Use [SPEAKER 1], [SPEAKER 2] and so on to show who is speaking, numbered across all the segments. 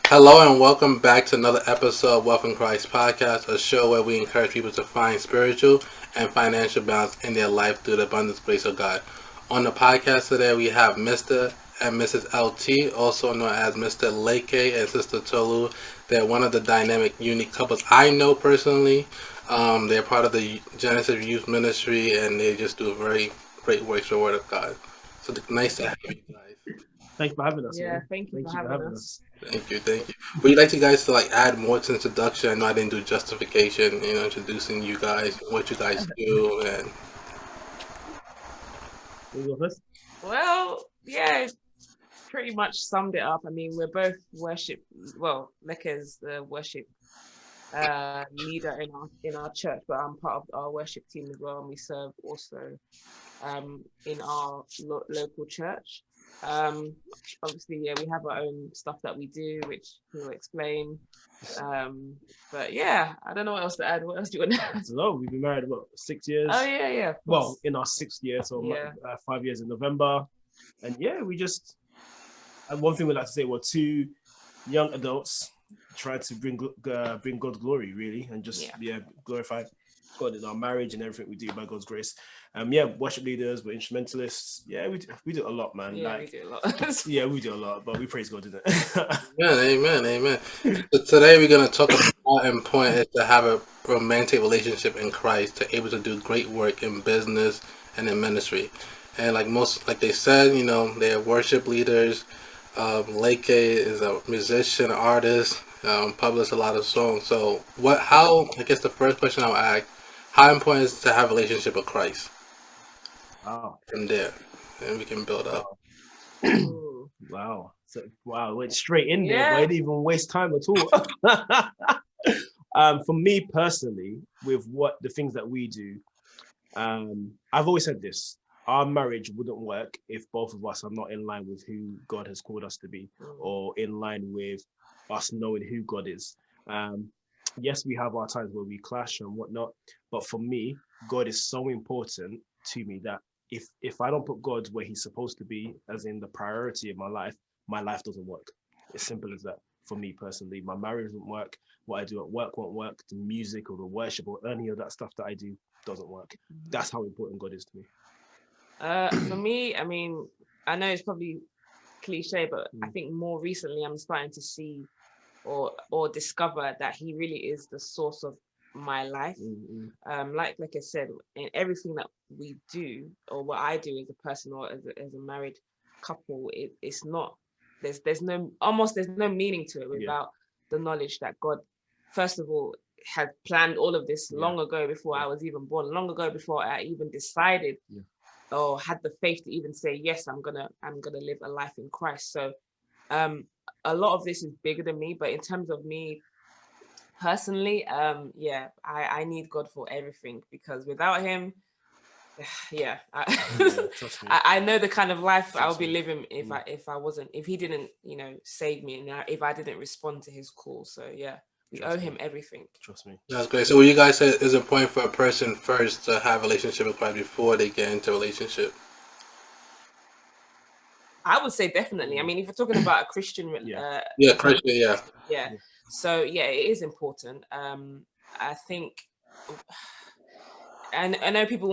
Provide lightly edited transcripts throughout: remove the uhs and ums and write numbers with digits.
[SPEAKER 1] Hello and welcome back to another episode of Wealth in Christ podcast, a show where we encourage people to find spiritual and financial balance in their life through the abundance grace of God. On the podcast today, we have Mr. and Mrs. LT, also known as Mr. Leke and Sister Tolu. They're one of the dynamic, unique couples I know personally. They're part of the Genesis Youth Ministry, and they just do a very great work for the Word of God. So nice to have you guys.
[SPEAKER 2] Thanks for having us.
[SPEAKER 3] Yeah,
[SPEAKER 2] Man.
[SPEAKER 3] thank you for having us.
[SPEAKER 1] Thank you, thank you. Would you like you guys to add more to the introduction? I know I didn't do justification, introducing you guys, what you guys do, and
[SPEAKER 2] You go first.
[SPEAKER 3] Well, yeah, pretty much summed it up. I mean, we're both worship. Well, Leke is the worship leader in our church, but I'm part of our worship team as well, and we serve also in our local church. Obviously, yeah, we have our own stuff that we do, which we'll explain. But yeah, I don't know what else to add. What else do you want to add?
[SPEAKER 2] So we've been married about 6 years.
[SPEAKER 3] Oh yeah.
[SPEAKER 2] Well, in our 6th year, so
[SPEAKER 3] Yeah.
[SPEAKER 2] 5 years in November, and yeah, we just. And one thing we like to say, we're two young adults trying to bring God glory, really, and just glorify God in our marriage and everything we do by God's grace. Worship leaders, we're instrumentalists. Yeah, we do a lot, man.
[SPEAKER 3] Yeah, we do a lot.
[SPEAKER 2] Yeah, we do a lot, but we praise God, didn't
[SPEAKER 1] yeah, amen. So today we're gonna talk about how important it is to have a romantic relationship in Christ, to able to do great work in business and in ministry. And like they said, they're worship leaders. Leke is a musician, artist, published a lot of songs. So I guess the first question I'll ask, how important is it to have a relationship with Christ? From there, and we can build up.
[SPEAKER 2] Wow. Went straight in there, but I didn't even waste time at all. For me personally, with the things that we do, I've always said this. Our marriage wouldn't work if both of us are not in line with who God has called us to be, or in line with us knowing who God is. Yes, we have our times where we clash and whatnot, but for me, God is so important to me that if I don't put God where he's supposed to be, as in the priority of my life doesn't work. It's simple as that. For me personally, my marriage won't work. What I do at work won't work. The music or the worship or any of that stuff that I do doesn't work. That's how important God is to me.
[SPEAKER 3] For me, I mean, I know it's probably cliche, but I think more recently I'm starting to see or discover that he really is the source of my life. Like I said, in everything that we do or what I do as a person or as a married couple, it's not there's no meaning to it without the knowledge that God, first of all, had planned all of this long ago before I was even born, long ago before I even decided or had the faith to even say, yes, I'm gonna live a life in Christ. So a lot of this is bigger than me, but in terms of me personally, I need God for everything, because without him, I know the kind of life I'll be living if he didn't, save me, and if I didn't respond to his call. So we owe him everything.
[SPEAKER 2] Trust me.
[SPEAKER 1] That's great. So, what you guys said is important for a person first to have a relationship with Christ before they get into a relationship.
[SPEAKER 3] I would say definitely. I mean, if you're talking about a Christian,
[SPEAKER 1] Christian,
[SPEAKER 3] So it is important. I think, and I know people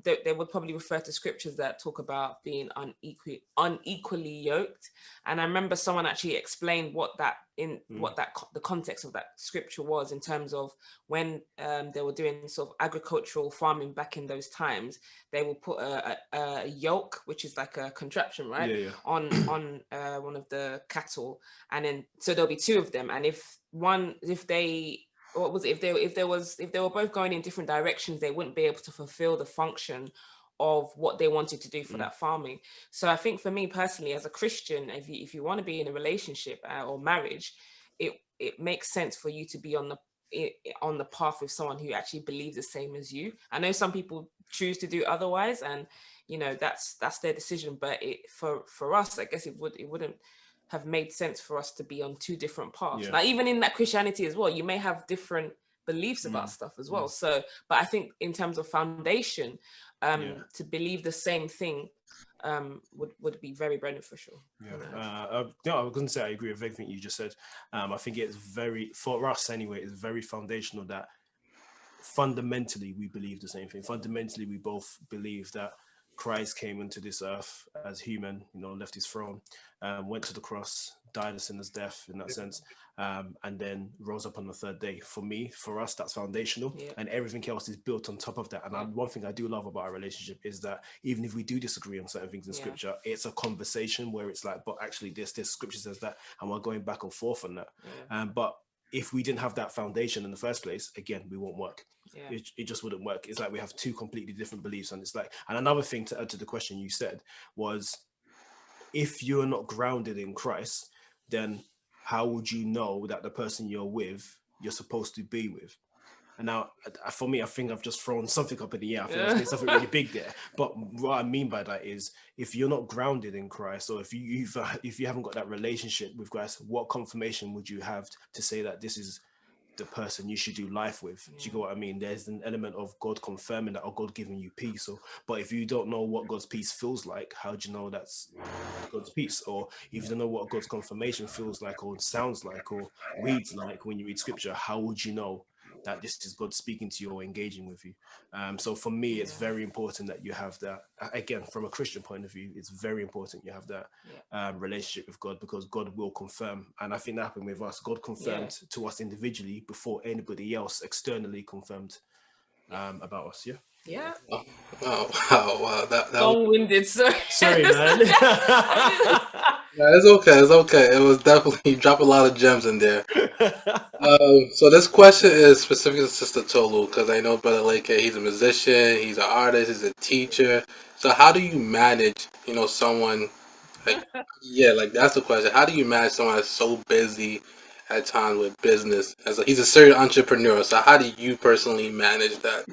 [SPEAKER 3] they would probably refer to scriptures that talk about being unequally yoked. And I remember someone actually explained the context of that scripture was, in terms of when they were doing sort of agricultural farming back in those times. They will put a yoke, which is like a contraption, right, on one of the cattle, and then so there'll be two of them, and if they were both going in different directions, they wouldn't be able to fulfill the function of what they wanted to do for that farming. So I think for me personally, as a Christian, if you want to be in a relationship or marriage, it makes sense for you to be on the path with someone who actually believes the same as you. I know some people choose to do otherwise, and that's their decision, but for us, I guess it wouldn't have made sense for us to be on two different paths. Now, even in that Christianity as well, you may have different beliefs about stuff as well. So, but I think in terms of foundation, to believe the same thing would be very beneficial.
[SPEAKER 2] Yeah, no, I was going to say I agree with everything you just said. I think it's very, for us anyway, it's very foundational that fundamentally we believe the same thing. Fundamentally, we both believe that Christ came into this earth as human, left his throne, went to the cross, died a sinner's death in that sense, and then rose up on the third day. For me, for us, that's foundational,
[SPEAKER 3] Yeah.
[SPEAKER 2] and everything else is built on top of that. And one thing I do love about our relationship is that even if we do disagree on certain things in
[SPEAKER 3] Yeah.
[SPEAKER 2] scripture, it's a conversation where it's like, but actually this scripture says that, and we're going back and forth on that. But if we didn't have that foundation in the first place, again, we won't work.
[SPEAKER 3] Yeah.
[SPEAKER 2] It just wouldn't work. It's like we have two completely different beliefs, and it's like, and another thing to add to the question you said was, if you're not grounded in Christ, then how would you know that the person you're supposed to be with? And now, for me, I think I've just thrown something up in the air. I think I've made something really big there. But what I mean by that is, if you're not grounded in Christ, or if you haven't got that relationship with Christ, what confirmation would you have to say that this is the person you should do life with? Do you get what I mean? There's an element of God confirming that, or God giving you peace. But if you don't know what God's peace feels like, how do you know that's God's peace? Or if you don't know what God's confirmation feels like, or sounds like, or reads like when you read scripture, how would you know that this is God speaking to you or engaging with you? So for me, it's very important that you have that. Again, from a Christian point of view, it's very important you have that relationship with God, because God will confirm. And I think that happened with us. God confirmed to us individually before anybody else externally confirmed about us. Yeah.
[SPEAKER 3] Yeah.
[SPEAKER 1] Wow. That was,
[SPEAKER 3] Long-winded.
[SPEAKER 2] Sorry, man.
[SPEAKER 1] yeah, it's okay. It's okay. It was definitely, you dropped a lot of gems in there. So this question is specific to Sister Tolu, because I know Brother Leke, he's a musician, he's an artist, he's a teacher. So how do you manage, someone like, yeah, like that's the question. How do you manage someone that's so busy at times with business? He's a serial entrepreneur. So how do you personally manage that?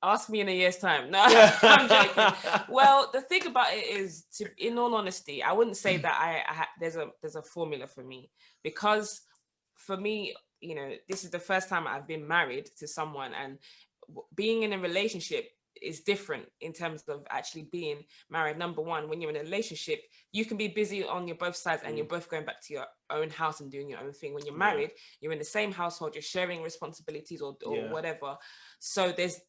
[SPEAKER 3] Ask me in a year's time. No, I'm joking. Well, the thing about it is, in all honesty, I wouldn't say that there's a formula for me, because for me, this is the first time I've been married to someone, and being in a relationship is different in terms of actually being married. Number one, when you're in a relationship, you can be busy on your both sides, and you're both going back to your own house and doing your own thing. When you're married, you're in the same household, you're sharing responsibilities or whatever. So there's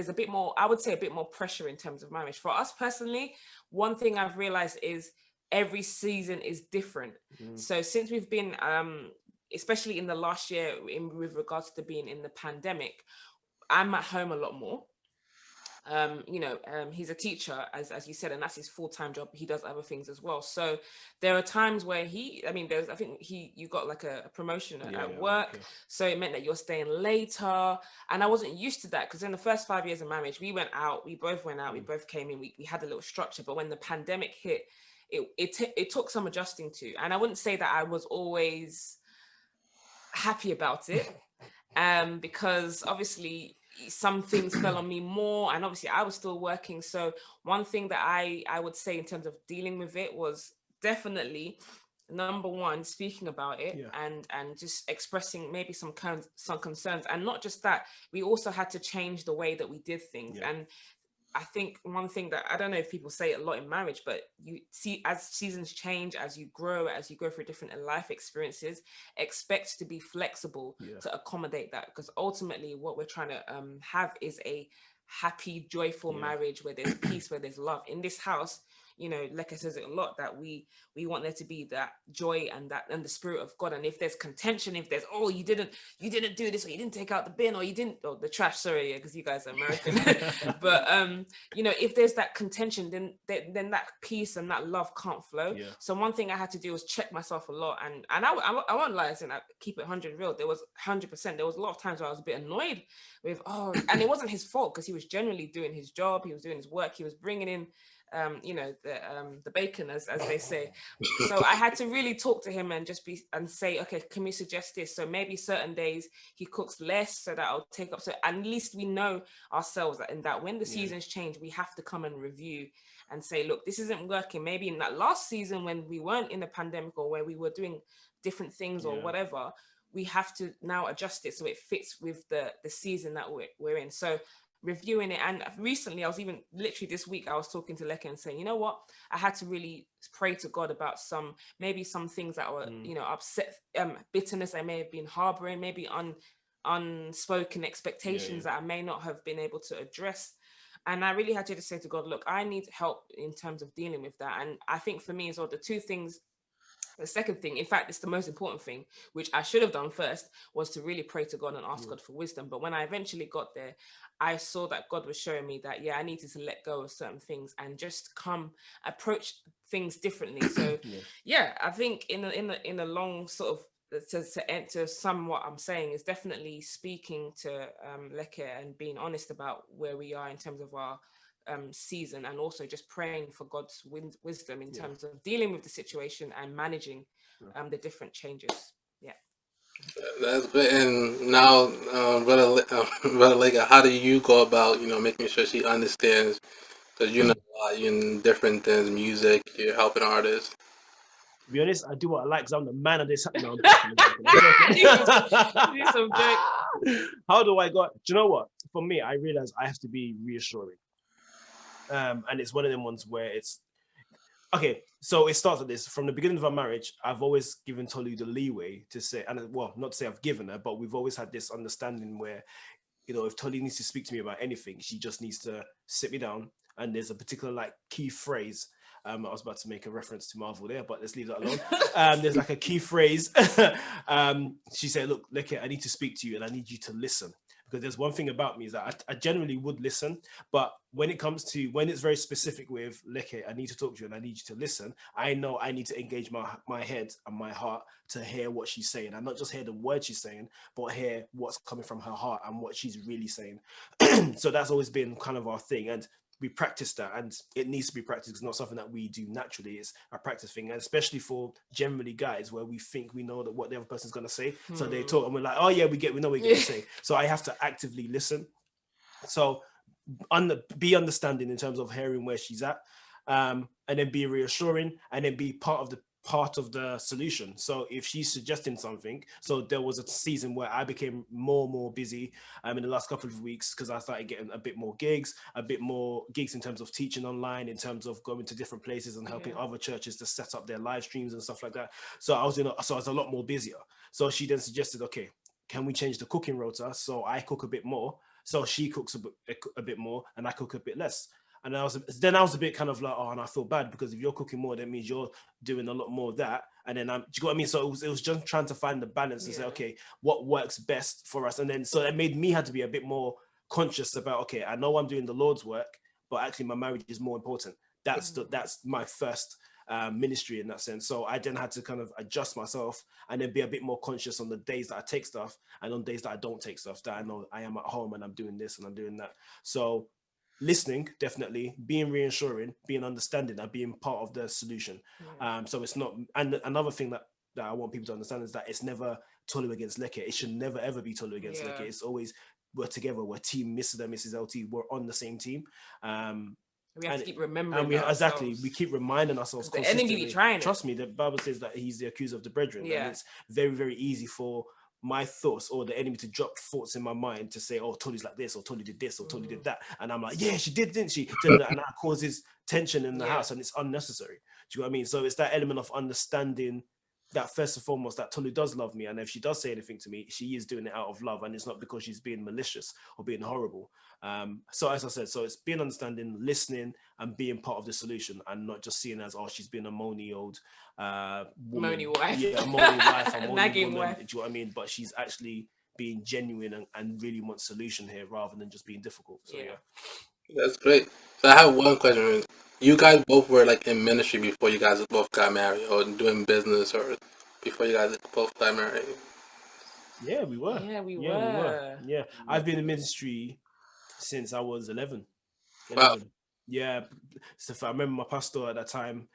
[SPEAKER 3] a bit more, I would say, a bit more pressure in terms of marriage. For us personally, one thing I've realized is every season is different. So since we've been especially in the last year, with regards to being in the pandemic, I'm at home a lot more. He's a teacher, as you said, and that's his full-time job. He does other things as well. So there are times where you got like a promotion at work. So it meant that you're staying later. And I wasn't used to that, because in the first 5 years of marriage, we both went out, we both came in, we had a little structure. But when the pandemic hit, it took some adjusting to. And I wouldn't say that I was always happy about it, because obviously some things fell on me more, and obviously I was still working. So one thing that I would say in terms of dealing with it was definitely, number one, speaking about it, and just expressing maybe some concerns. And not just that, we also had to change the way that we did things. And I think one thing that, I don't know if people say it a lot in marriage, but you see, as seasons change, as you go through different life experiences, expect to be flexible to accommodate that. Because ultimately what we're trying to have is a happy, joyful marriage where there's peace, where there's love. In this house, Leke says it a lot, that we want there to be that joy and the spirit of God. And if there's contention, if there's, oh, you didn't do this, or you didn't take out the bin, or you didn't, or the trash, sorry, because you guys are American. But if there's that contention, then that peace and that love can't flow. So one thing I had to do was check myself a lot, and I won't lie, I keep it 100 real. There was 100%. There was a lot of times where I was a bit annoyed with, and it wasn't his fault, because he was generally doing his job, he was doing his work, he was bringing in the bacon, as they say. So I had to really talk to him and say, okay, can we suggest this? So maybe certain days he cooks less, so that I'll take up. So at least we know ourselves that when the seasons change, we have to come and review and say, look, this isn't working. Maybe in that last season when we weren't in the pandemic, or where we were doing different things or whatever, we have to now adjust it so it fits with the season that we're in. So reviewing it. And recently, I was even literally this week, I was talking to Leke and saying, you know what, I had to really pray to God about maybe some things that were, upset, bitterness I may have been harboring, maybe unspoken expectations that I may not have been able to address. And I really had to just say to God, look, I need help in terms of dealing with that. And I think for me as well, the second thing, in fact, it's the most important thing, which I should have done first, was to really pray to God and ask God for wisdom. But when I eventually got there, I saw that God was showing me that, I needed to let go of certain things and just approach things differently. So, I think in a long sort of, to sum what I'm saying, is definitely speaking to Leke and being honest about where we are in terms of our season, and also just praying for God's wisdom in terms of dealing with the situation and managing the different changes.
[SPEAKER 1] That's good. And now, Brother Lake, how do you go about, making sure she understands? Because you know a lot in different things, music, you're helping artists.
[SPEAKER 2] To be honest, I do what I like because I'm the man of this. No, How do I go? Do you know what? For me, I realize I have to be reassuring. And it's one of them ones where it's okay. So it starts with this. From the beginning of our marriage, I've always given Tolu the leeway to say, and not to say I've given her, but we've always had this understanding where, if Tolu needs to speak to me about anything, she just needs to sit me down. And there's a particular key phrase. I was about to make a reference to Marvel there, but let's leave that alone. There's a key phrase. She said, look, Leke, I need to speak to you and I need you to listen. Because there's one thing about me is that I generally would listen, but when it's very specific with Leke, I need to talk to you and I need you to listen, I know I need to engage my head and my heart to hear what she's saying, and not just hear the words she's saying, but hear what's coming from her heart and what she's really saying. So that's always been kind of our thing, and we practice that, and it needs to be practiced. It's not something that we do naturally. It's a practice thing, and especially for generally guys where we think we know that what the other person's going to say. So they talk and we're like, oh yeah, we know what you're going to say. So I have to actively listen. So be understanding in terms of hearing where she's at, and then be reassuring, and then be part of the solution. So if she's suggesting something, so there was a season where I became more busy in the last couple of weeks because I started getting a bit more gigs in terms of teaching online, in terms of going to different places and helping other churches to set up their live streams and stuff like that. So I was a lot more busier. So she then suggested, okay, can we change the cooking rota so I cook a bit more, so she cooks a bit more and I cook a bit less. And I was a bit kind of like, oh, and I feel bad because if you're cooking more, that means you're doing a lot more of that. And then do you know what I mean? So it was just trying to find the balance and say, okay, what works best for us? And then so it made me have to be a bit more conscious about, okay, I know I'm doing the Lord's work, but actually my marriage is more important. That's my first ministry in that sense. So I then had to kind of adjust myself and then be a bit more conscious on the days that I take stuff and on days that I don't take stuff, that I know I am at home and I'm doing this and I'm doing that. So listening, definitely, being reassuring, being understanding, and being part of the solution. So it's not, and another thing that I want people to understand is that it's never Tolu against Leke. It should never ever be Tolu against Leke. It's always, we're together, we're team Mr. and Mrs. LT, we're on the same team.
[SPEAKER 3] We have to keep remembering
[SPEAKER 2] we keep reminding ourselves
[SPEAKER 3] the enemy be trying.
[SPEAKER 2] Trust me, the Bible says that he's the accuser of the brethren, and it's very, very easy for my thoughts or the enemy to drop thoughts in my mind to say, oh, Tony's like this, or Tony did this, or Tony did that, and I'm like, yeah, she did, didn't she? And that causes tension in the house, and it's unnecessary. Do you know what I mean? So it's that element of understanding that first and foremost, that Tolu does love me, and if she does say anything to me, she is doing it out of love, and it's not because she's being malicious or being horrible. So as I said, so it's being understanding, listening, and being part of the solution, and not just seeing as, oh, she's been a moany old woman,
[SPEAKER 3] moany wife,
[SPEAKER 2] a moany wife, a moany
[SPEAKER 3] nagging
[SPEAKER 2] woman.
[SPEAKER 3] wife.
[SPEAKER 2] Do you know what I mean? But she's actually being genuine and really wants solution here rather than just being difficult. So
[SPEAKER 1] That's great. So I have one question. You guys both were in ministry before you guys both got married, or doing business, or before you guys both got married?
[SPEAKER 2] Yeah, we were.
[SPEAKER 3] We were.
[SPEAKER 2] Yeah, I've been in ministry since I was 11.
[SPEAKER 1] Wow.
[SPEAKER 2] Yeah, so if I remember my pastor at that time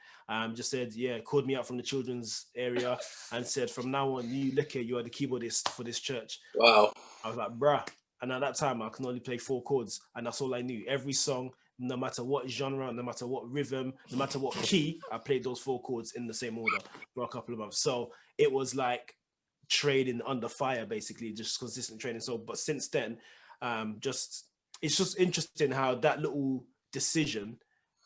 [SPEAKER 2] just said, called me out from the children's area and said, from now on, you Leke, you are the keyboardist for this church.
[SPEAKER 1] Wow.
[SPEAKER 2] I was like, bruh. And at that time, I can only play 4 chords, and that's all I knew. Every song, no matter what genre, no matter what rhythm, no matter what key, I played those 4 chords in the same order for a couple of months. So it was like training under fire, basically, just consistent training. So, but since then, just it's just interesting how that little decision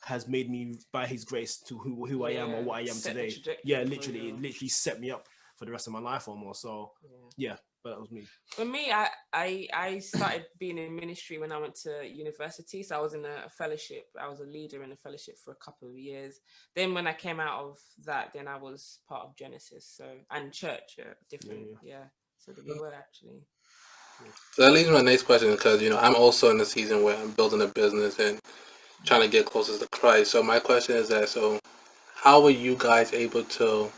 [SPEAKER 2] has made me, by his grace, to who I am or what I am
[SPEAKER 3] set the
[SPEAKER 2] today.
[SPEAKER 3] trajectory
[SPEAKER 2] Yeah,
[SPEAKER 3] for
[SPEAKER 2] literally,
[SPEAKER 3] your-
[SPEAKER 2] it literally set me up for the rest of my life almost. So yeah, but that was me.
[SPEAKER 3] For me, I started being in ministry when I went to university. So I was in a fellowship. I was a leader in a fellowship for a couple of years. Then when I came out of that, then I was part of Genesis. So and church, different, yeah. So we were actually.
[SPEAKER 1] So that leads to my next question because I'm also in a season where I'm building a business and trying to get closer to Christ. So my question is that how were you guys able to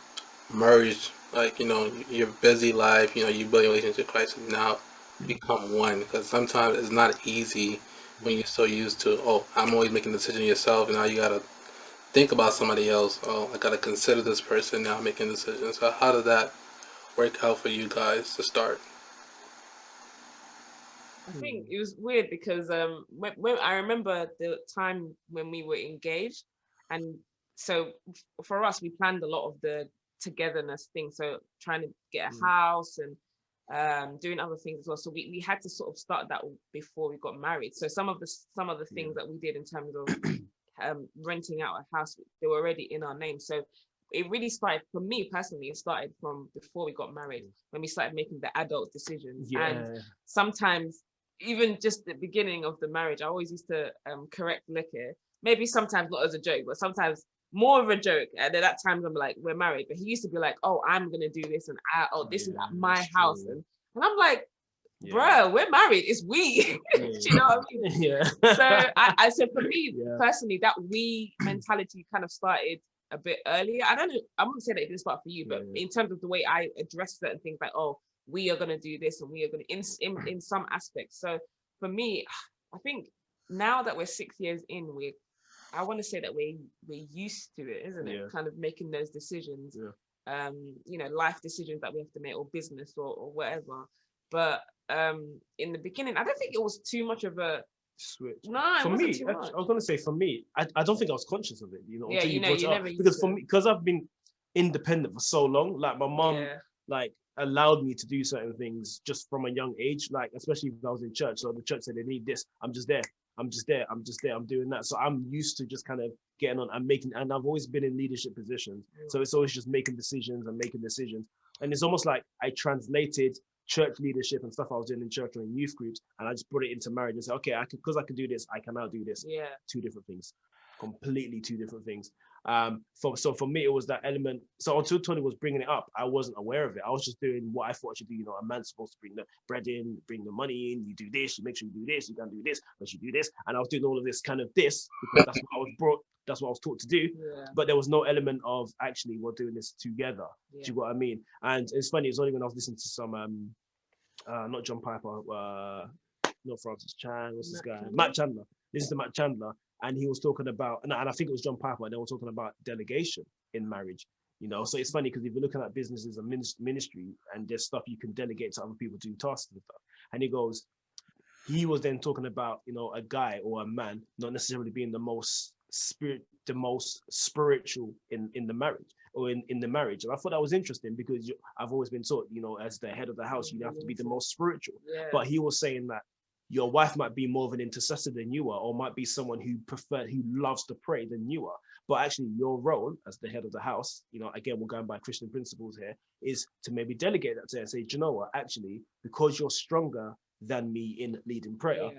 [SPEAKER 1] merge like your busy life, you build a relationship with Christ and now become one? Because sometimes it's not easy when you're so used to I'm always making a decision yourself and now you gotta think about somebody else. I gotta consider this person now making decisions. So how did that work out for you guys to start?
[SPEAKER 3] I think it was weird because when I remember the time when we were engaged, and so for us we planned a lot of the togetherness thing. So trying to get a house and doing other things as well. So we had to sort of start that before we got married. So some of the things that we did in terms of renting out a house, they were already in our name. So it really started for me personally. It started from before we got married when we started making the adult decisions. And sometimes even just the beginning of the marriage, I always used to correct Leke, maybe sometimes not as a joke, but sometimes more of a joke. And then at times I'm like, we're married, but he used to be like, oh, I'm gonna do this, and this is at my house, and I'm like, bro, we're married, it's we. Do you know what I mean?
[SPEAKER 2] Yeah.
[SPEAKER 3] So I said for me personally, that we mentality kind of started a bit earlier. I don't know, I wouldn't say that it didn't start for you, but in terms of the way I address certain things, like, oh, we are going to do this and we are going to in some aspects. So for me, I think now that we're 6 years in, I want to say that we're used to it, isn't it? Kind of making those decisions, life decisions that we have to make, or business or whatever. But in the beginning, I don't think it was too much of a
[SPEAKER 2] switch.
[SPEAKER 3] No,
[SPEAKER 2] for me, I was gonna say, for me, I don't think I was conscious of it, until you brought it up. Because for me, because I've been independent for so long, like my mom, like allowed me to do certain things just from a young age, like especially if I was in church. So the church said they need this, I'm just there. I'm doing that. So I'm used to just kind of getting on and making, and I've always been in leadership positions. So it's always just making decisions. And it's almost like I translated church leadership and stuff I was doing in church or in youth groups, and I just brought it into marriage and said, okay, because I can do this, I can now do this. Two different things, completely two different things. So for me, it was that element. So until Tony was bringing it up, I wasn't aware of it. I was just doing what I thought I should do. A man's supposed to bring the bread in, bring the money in. You do this, you make sure you do this, you can do this, but you do this. And I was doing all of this kind of this because that's what I was brought. That's what I was taught to do. But there was no element of actually we're doing this together. Do you know what I mean? And it's funny. It's only when I was listening to some, not John Piper, not Francis Chan. What's this guy? Matt Chandler. Listen to Matt Chandler. And he was talking about, and I think it was John Piper, and they were talking about delegation in marriage. So it's funny because if you're looking at businesses and ministry, and there's stuff you can delegate to other people to do tasks and stuff. And he was then talking about, a guy or a man not necessarily being the most spiritual in the marriage or in the marriage. And I thought that was interesting because I've always been taught, as the head of the house, you have to be the most spiritual. But he was saying that your wife might be more of an intercessor than you are, or might be someone who loves to pray than you are. But actually your role as the head of the house, again, we're going by Christian principles here, is to maybe delegate that to her and say, do you know what, actually, because you're stronger than me in leading prayer,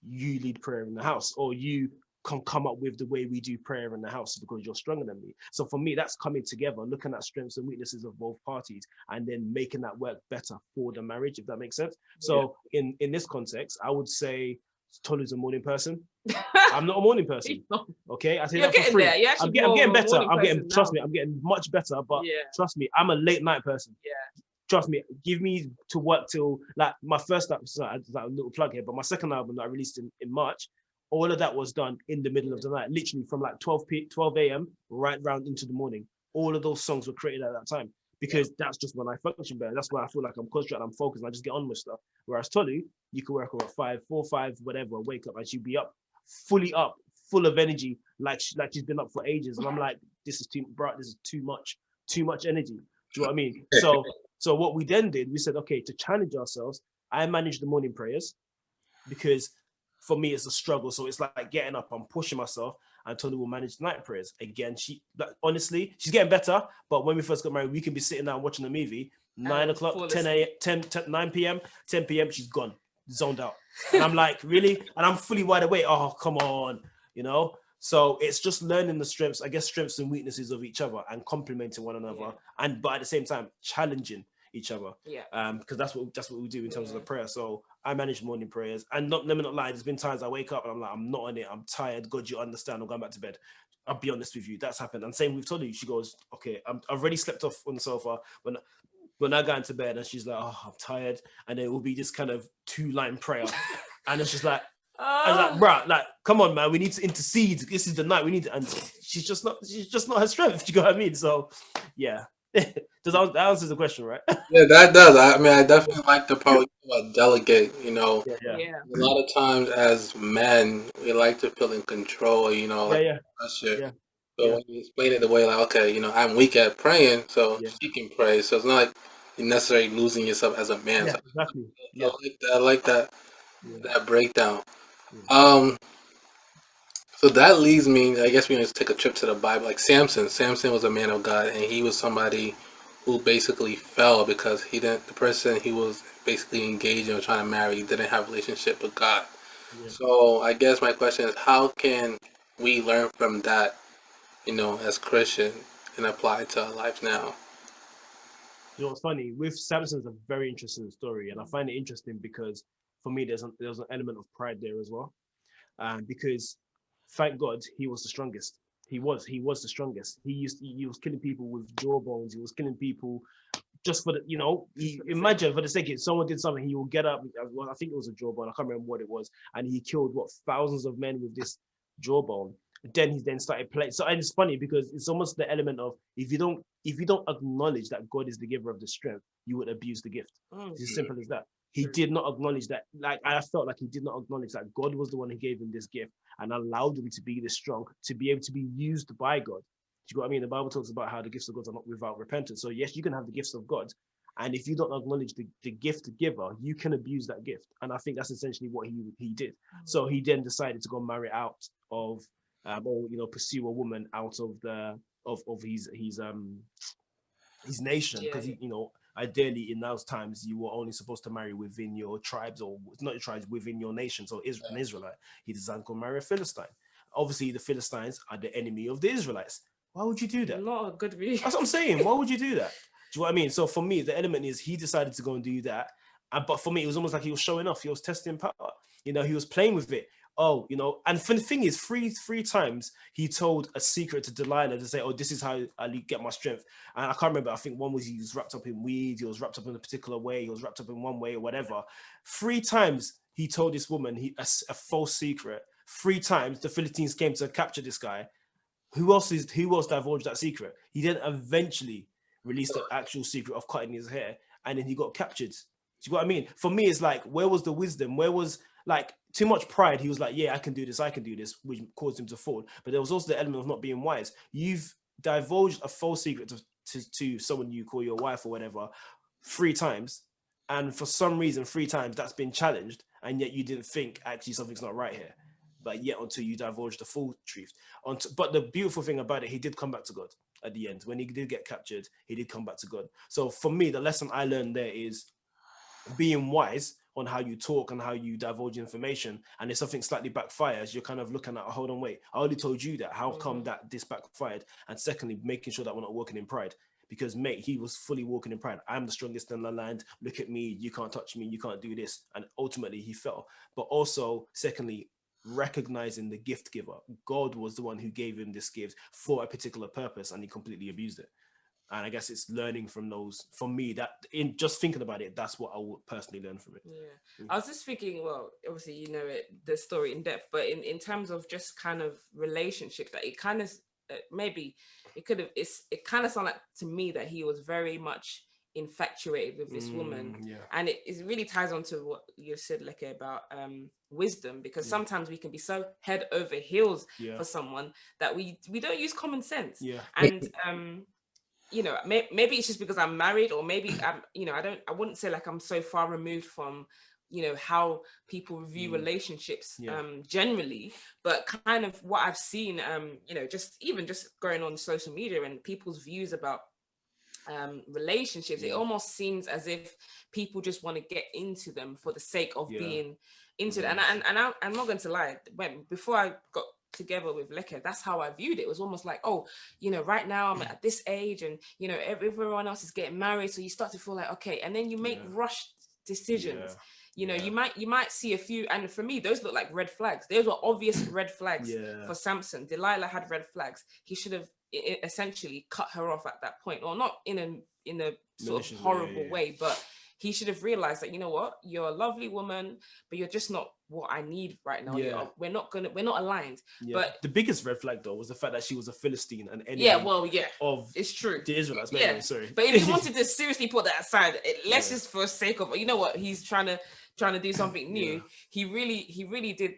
[SPEAKER 2] you lead prayer in the house, or you can come up with the way we do prayer in the house because you're stronger than me. So for me, that's coming together, looking at strengths and weaknesses of both parties, and then making that work better for the marriage, if that makes sense. So in this context, I would say Tolu's a morning person. I'm not a morning person. Okay, I say that for free. I'm getting better. Trust me, I'm getting much better. But trust me, I'm a late night person. Trust me, give me to work till like my first album, like a little plug here, but my second album that I released in March, all of that was done in the middle of the night, literally from like 12 a.m. right round into the morning. All of those songs were created at that time because that's just when I function better. That's why I feel like I'm concentrated, I'm focused, and I just get on with stuff. Whereas Tolu, you could work at 4, 5, whatever, wake up and she'd be up, full of energy, like she's been up for ages. And I'm like, this is too much energy. Do you know what I mean? So what we then did, we said, okay, to challenge ourselves, I managed the morning prayers because for me, it's a struggle. So it's like getting up, I'm pushing myself, and Tolu will manage night prayers. Again, honestly, she's getting better. But when we first got married, we can be sitting down watching a movie, 9 o'clock, 10 a.m., 9 p.m., 10 p.m., she's gone, zoned out. And I'm like, really? And I'm fully wide awake. Oh, come on, you know? So it's just learning the strengths, I guess, strengths and weaknesses of each other and complementing one another. But at the same time, challenging each other. Because that's what we do in terms of the prayer. So I manage morning prayers, and let me not lie, there's been times I wake up and I'm like, I'm not on it, I'm tired, God, you understand, I'm going back to bed. I'll be honest with you, that's happened. And same with Tolu, she goes, okay, I've already slept off on the sofa when I got into bed, and she's like, oh, I'm tired, and it will be this kind of 2-line prayer. And it's just like, I was like, bruh, like, come on, man, we need to intercede. This is the night we need to, and she's just not her strength. You know what I mean? So, yeah. That answers the question, right?
[SPEAKER 1] Yeah, that does. I mean, I definitely like the part about delegate. You know,
[SPEAKER 2] Yeah.
[SPEAKER 1] a lot of times as men, we like to feel in control. You know, like pressure.
[SPEAKER 2] Yeah.
[SPEAKER 1] So when you explain it the way, like, okay, you know, I'm weak at praying, so she can pray. So it's not like you're necessarily losing yourself as a man.
[SPEAKER 2] Yeah,
[SPEAKER 1] So
[SPEAKER 2] exactly.
[SPEAKER 1] I like that breakdown. So that leads me, I guess we need to take a trip to the Bible. Like Samson. Samson was a man of God, and he was somebody who basically fell because the person he was basically engaging or trying to marry didn't have a relationship with God. So I guess my question is, how can we learn from that, you know, as Christian and apply it to our life now?
[SPEAKER 2] You know what's funny? With Samson's a very interesting story, and I find it interesting because for me, there's an element of pride there as well. Because thank God he was the strongest. He was the strongest. He was killing people with jawbones. He was killing people just for the, you know, imagine for the sake of someone did something, he will get up. Well, I think it was a jawbone. I can't remember what it was, and he killed thousands of men with this jawbone. Then he started playing. So, and it's funny because it's almost the element of if you don't acknowledge that God is the giver of the strength, you would abuse the gift. It's as simple as that. He did not acknowledge that. Like, I felt like he did not acknowledge that God was the one who gave him this gift and allowed him to be this strong, to be able to be used by God. Do you know what I mean? The Bible talks about how the gifts of God are not without repentance. So yes, you can have the gifts of God, and if you don't acknowledge the gift giver, you can abuse that gift. And I think that's essentially what he did. So he then decided to go marry out of, or pursue a woman out of his nation, because ideally in those times you were only supposed to marry within your tribes, or not your tribes, within your nation. So an Israelite, he decided to go marry a Philistine. Obviously the Philistines are the enemy of the Israelites. Why would you do that?
[SPEAKER 3] Not a good reason.
[SPEAKER 2] That's what I'm saying. Why would you do that? Do you know what I mean? So for me, the element is he decided to go and do that. But for me, it was almost like he was showing off. He was testing power. He was playing with it. Oh, and for the thing is, three times he told a secret to Delilah to say, oh, this is how I get my strength. And I can't remember. I think one was he was wrapped up in weed. He was wrapped up in a particular way. He was wrapped up in one way or whatever. 3 times he told this woman a false secret. 3 times the Philistines came to capture this guy. Who else divulged that secret? He then eventually released the actual secret of cutting his hair, and then he got captured. Do you know what I mean? For me, it's like, where was the wisdom? Where was, like, too much pride? He was like, yeah, I can do this, which caused him to fall. But there was also the element of not being wise. You've divulged a false secret to someone you call your wife or whatever 3 times, and for some reason 3 times that's been challenged, and yet you didn't think actually something's not right here. But yet until you divulge the full truth. But the beautiful thing about it, he did come back to God at the end. When he did get captured, he did come back to God. So for me, the lesson I learned there is being wise on how you talk and how you divulge information. And if something slightly backfires, you're kind of looking at, hold on, wait, I already told you that. How come that this backfired? And secondly, making sure that we're not walking in pride. Because, mate, he was fully walking in pride. I'm the strongest in the land. Look at me. You can't touch me. You can't do this. And ultimately, he fell. But also, secondly, recognizing the gift giver. God was the one who gave him this gift for a particular purpose, and he completely abused it. And I guess it's learning from those. For me, that in just thinking about it, that's what I would personally learn from it.
[SPEAKER 3] Yeah, I was just thinking. Well, obviously, the story in depth, but in terms of just kind of relationships, that it kind of maybe it could have. It kind of sounded like to me that he was very much infatuated with this woman, and it really ties on to what you said, Leke, about wisdom, because sometimes we can be so head over heels for someone that we don't use common sense, and maybe it's just because I'm married, or maybe I wouldn't say like I'm so far removed from how people view relationships
[SPEAKER 2] Yeah.
[SPEAKER 3] generally, but kind of what I've seen, just going on social media and people's views about relationships, it almost seems as if people just want to get into them for the sake of being into it. I'm not going to lie, before I got together with Leke, that's how I viewed it. It was almost like, oh, right now I'm at this age, and everyone else is getting married, so you start to feel like, okay, and then you make rushed decisions. You might see a few, and for me those look like red flags. Those were obvious red flags for Samson. Delilah had red flags. He should have essentially cut her off at that point, or not in a sort of horrible way, but he should have realized that, you know what, you're a lovely woman, but you're just not what I need right now. We're not aligned. But
[SPEAKER 2] the biggest red flag though was the fact that she was a Philistine and enemy of
[SPEAKER 3] it's true,
[SPEAKER 2] the Israelites. Anyway, sorry.
[SPEAKER 3] But if you wanted to seriously put that aside, let's just for sake of, he's trying to do something new. He really did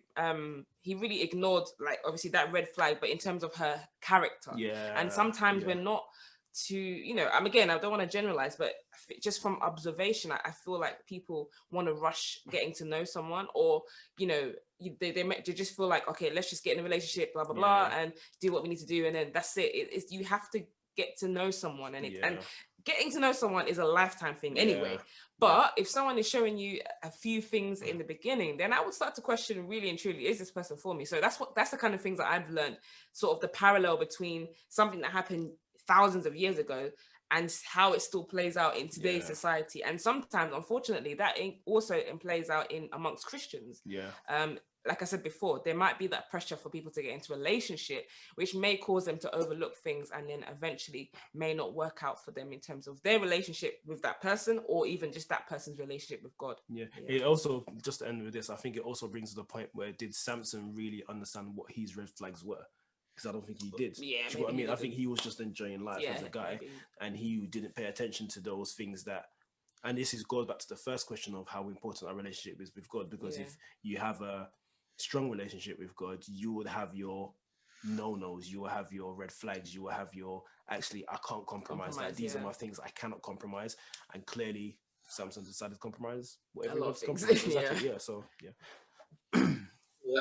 [SPEAKER 3] he really ignored, like, obviously that red flag, but in terms of her character. And sometimes we're not again, I don't want to generalize, but just from observation, I feel like people want to rush getting to know someone, or they just feel like, okay, let's just get in a relationship, blah blah blah, and do what we need to do, and then that's it. It's you have to get to know someone, and and getting to know someone is a lifetime thing anyway. But if someone is showing you a few things in the beginning, then I would start to question, really and truly, is this person for me? So that's the kind of things that I've learned, sort of the parallel between something that happened thousands of years ago and how it still plays out in today's society. And sometimes, unfortunately, that also plays out in amongst Christians. Like I said before, there might be that pressure for people to get into a relationship, which may cause them to overlook things, and then eventually may not work out for them in terms of their relationship with that person, or even just that person's relationship with God.
[SPEAKER 2] It also, just to end with this, I think it also brings to the point where, did Samson really understand what his red flags were? Because I don't think he did. Do you know what I mean? I think he was just enjoying life as a guy, and he didn't pay attention to those things that. And this goes back to the first question of how important our relationship is with God. Because if you have a strong relationship with God, you would have your no-nos, you will have your red flags, you will have your, actually, I can't compromise. Like, these are my things I cannot compromise. And clearly, Samson decided to compromise whatever he wants to compromise. Exactly. So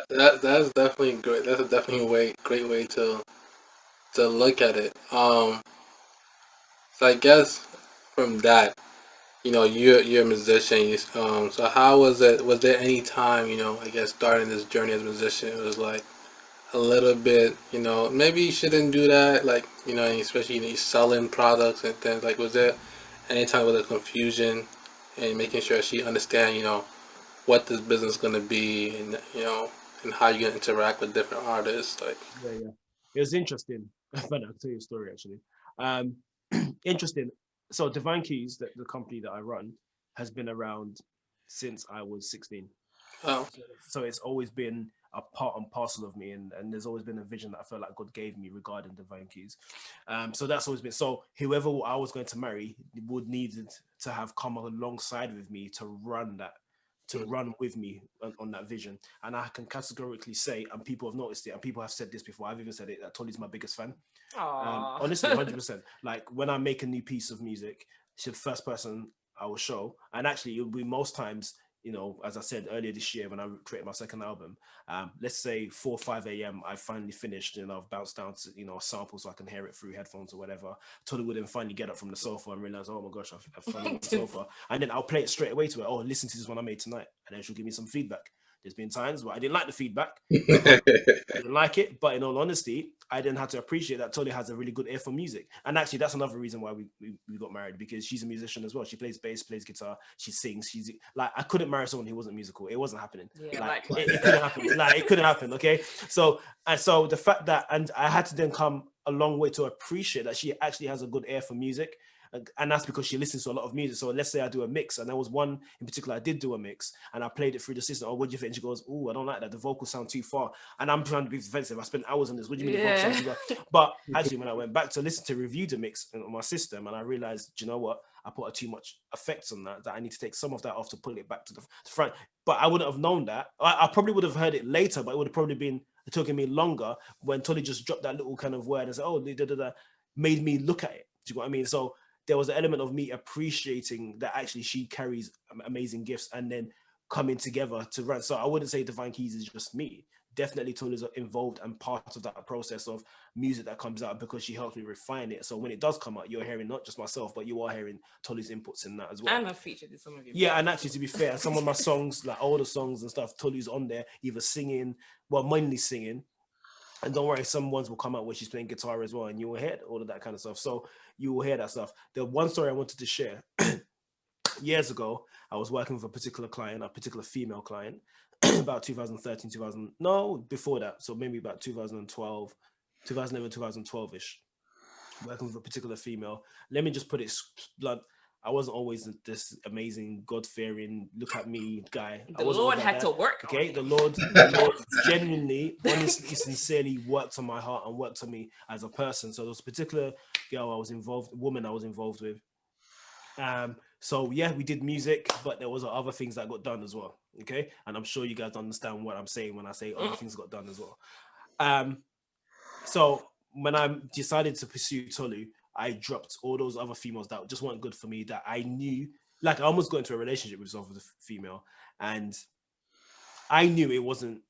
[SPEAKER 1] that's definitely great. That's definitely great way to look at it. So I guess from that, you're a musician. So how was it? Was there any time, I guess, starting this journey as a musician, it was like a little bit, maybe you shouldn't do that, like, especially, you're selling products and things. Like, was there any time with a confusion and making sure she understand, what this business is gonna be, and and how you're gonna interact with different artists, like?
[SPEAKER 2] It was interesting. But I'll tell you a story actually. Interesting. So Divine Keys, the company that I run, has been around since I was 16.
[SPEAKER 1] Oh.
[SPEAKER 2] So it's always been a part and parcel of me, and there's always been a vision that I felt like God gave me regarding Divine Keys. So that's always been, so whoever I was going to marry would need to have come alongside with me to run with me on that vision. And I can categorically say, and people have noticed it, and people have said this before, I've even said it, that Tolu's my biggest fan. Honestly, 100%. Like, when I make a new piece of music, she's the first person I will show. And actually, it will be most times, as I said earlier this year when I created my second album, let's say 4 or 5 a.m. I finally finished, and I've bounced down to, a sample so I can hear it through headphones or whatever. Tolu would then finally get up from the sofa and realize, oh my gosh, I've finally on the sofa. And then I'll play it straight away to her. Oh, listen to this one I made tonight. And then she'll give me some feedback. There's been times where I didn't like the feedback. I didn't like it, but in all honesty, I then had to appreciate that Tolu has a really good ear for music. And actually, that's another reason why we got married, because she's a musician as well. She plays bass, plays guitar, she sings. She's like, I couldn't marry someone who wasn't musical. It wasn't happening. It couldn't happen. Like, it couldn't happen. Okay, so the fact that, and I had to then come a long way to appreciate that she actually has a good ear for music. And that's because she listens to a lot of music. So let's say I do a mix, and there was one in particular I did do a mix, and I played it through the system. Oh, what do you think? And she goes, "Oh, I don't like that. The vocals sound too far." And I'm trying to be defensive. I spent hours on this. What do you mean the vocals sound too far? But actually, when I went back to listen to review the mix on my system, and I realized, do you know what? I put too much effects on that I need to take some of that off to pull it back to the front. But I wouldn't have known that. I probably would have heard it later, but it would have probably been taking me longer when Tolly just dropped that little kind of word and said, "Oh, made me look at it." Do you know what I mean? So there was an element of me appreciating that actually she carries amazing gifts, and then coming together to run. So I wouldn't say Divine Keys is just me. Definitely Tolu's involved and part of that process of music that comes out, because she helps me refine it. So when it does come out, you're hearing not just myself, but you are hearing Tolu's inputs in that as well.
[SPEAKER 3] And I've featured in some of your
[SPEAKER 2] Yeah,
[SPEAKER 3] videos
[SPEAKER 2] and actually,
[SPEAKER 3] as
[SPEAKER 2] to be
[SPEAKER 3] well.
[SPEAKER 2] fair, some of my songs, like older songs and stuff, Tolu's on there, either singing, well, mainly singing. And don't worry, some ones will come out where she's playing guitar as well, and you will hear all of that kind of stuff. So you will hear that stuff. The one story I wanted to share, years ago, I was working with a particular client, a particular female client, about 2013, 2000, no, before that. So maybe about 2012, 2011, 2012-ish, working with a particular female. Let me just put it blunt. I wasn't always this amazing, God-fearing, look at me guy.
[SPEAKER 3] The
[SPEAKER 2] I wasn't
[SPEAKER 3] Lord
[SPEAKER 2] always
[SPEAKER 3] had
[SPEAKER 2] like
[SPEAKER 3] to
[SPEAKER 2] that.
[SPEAKER 3] work.
[SPEAKER 2] Okay, the Lord genuinely, honestly, sincerely worked on my heart and worked on me as a person. So there was a particular woman I was involved with. So yeah, we did music, but there was other things that got done as well. Okay, and I'm sure you guys understand what I'm saying when I say other things got done as well. So when I decided to pursue Tolu, I dropped all those other females that just weren't good for me, that I knew, like I almost got into a relationship with some of the female, and I knew it wasn't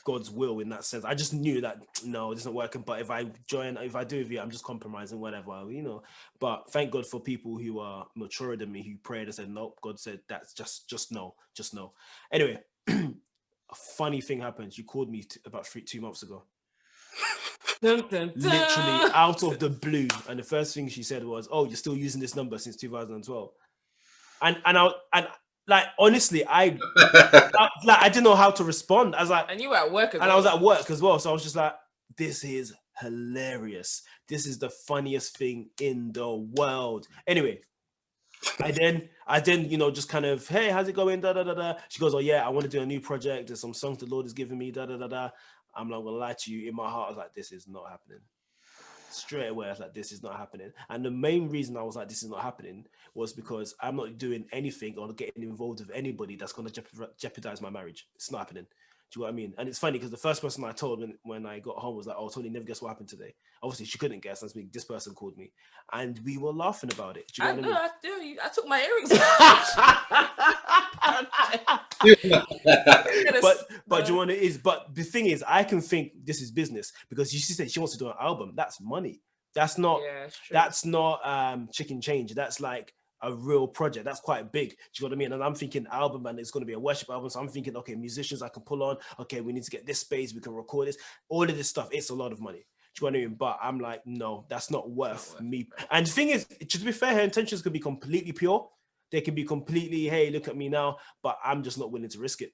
[SPEAKER 2] God's will in that sense. I just knew that no, it isn't working. But if I do with you, I'm just compromising, whatever, you know. But thank God for people who are maturer than me, who prayed and said, nope, God said that's just no, just no. Anyway, a funny thing happened. You called me about 2 months ago.
[SPEAKER 3] Dun, dun, dun.
[SPEAKER 2] Literally out of the blue, and the first thing she said was, "Oh, you're still using this number since 2012," and like honestly, I didn't know how to respond. I was like,
[SPEAKER 3] and you were at work as well.
[SPEAKER 2] I was at work as well, so I was just like, "This is hilarious. This is the funniest thing in the world." Anyway, I then just kind of, hey, how's it going? Da da da da. She goes, oh yeah, I want to do a new project. There's some songs the Lord has given me. Da da da da. I'm not gonna lie to you. In my heart, I was like, this is not happening. Straight away, I was like, this is not happening. And the main reason I was like, this is not happening was because I'm not doing anything or getting involved with anybody that's going to jeopardize my marriage. It's not happening. Do you know what I mean? And it's funny because the first person I told when I got home was like, oh, Tony, never guess what happened today. Obviously, she couldn't guess. This person called me. And we were laughing about it. Do you know what I mean?
[SPEAKER 3] I took my earrings
[SPEAKER 2] but do you want it is? But the thing is, I can think this is business because she said she wants to do an album. That's money. That's not.
[SPEAKER 3] Yeah,
[SPEAKER 2] that's not chicken change. That's like a real project. That's quite big. Do you know what I mean? And I'm thinking album, and it's going to be a worship album. So I'm thinking, okay, musicians I can pull on. Okay, we need to get this space. We can record this. All of this stuff. It's a lot of money. Do you know what I mean? But I'm like, no, that's not worth me. And the thing is, to be fair, her intentions could be completely pure. They can be completely, hey, look at me now. But I'm just not willing to risk it.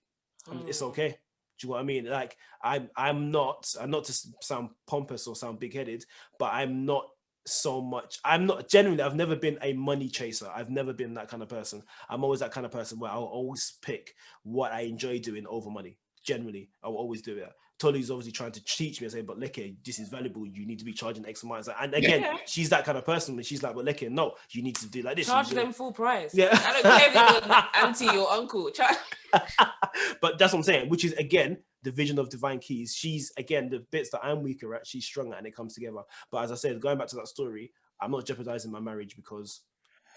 [SPEAKER 2] It's okay. Do you know what I mean? Like I'm not to sound pompous or sound big-headed, but I'm not so much. I'm not genuinely. I've never been a money chaser. I've never been that kind of person. I'm always that kind of person where I'll always pick what I enjoy doing over money. Generally, I will always do it. Tolu's obviously trying to teach me and say, but Leke, this is valuable. You need to be charging X amount. And again, she's that kind of person. And she's like, well, Leke, no, you need to do like this.
[SPEAKER 3] Charge them full price.
[SPEAKER 2] Yeah.
[SPEAKER 3] I don't care if it's auntie or uncle.
[SPEAKER 2] But that's what I'm saying, which is, again, the vision of Divine Keys. She's, again, the bits that I'm weaker at, she's stronger and it comes together. But as I said, going back to that story, I'm not jeopardizing my marriage because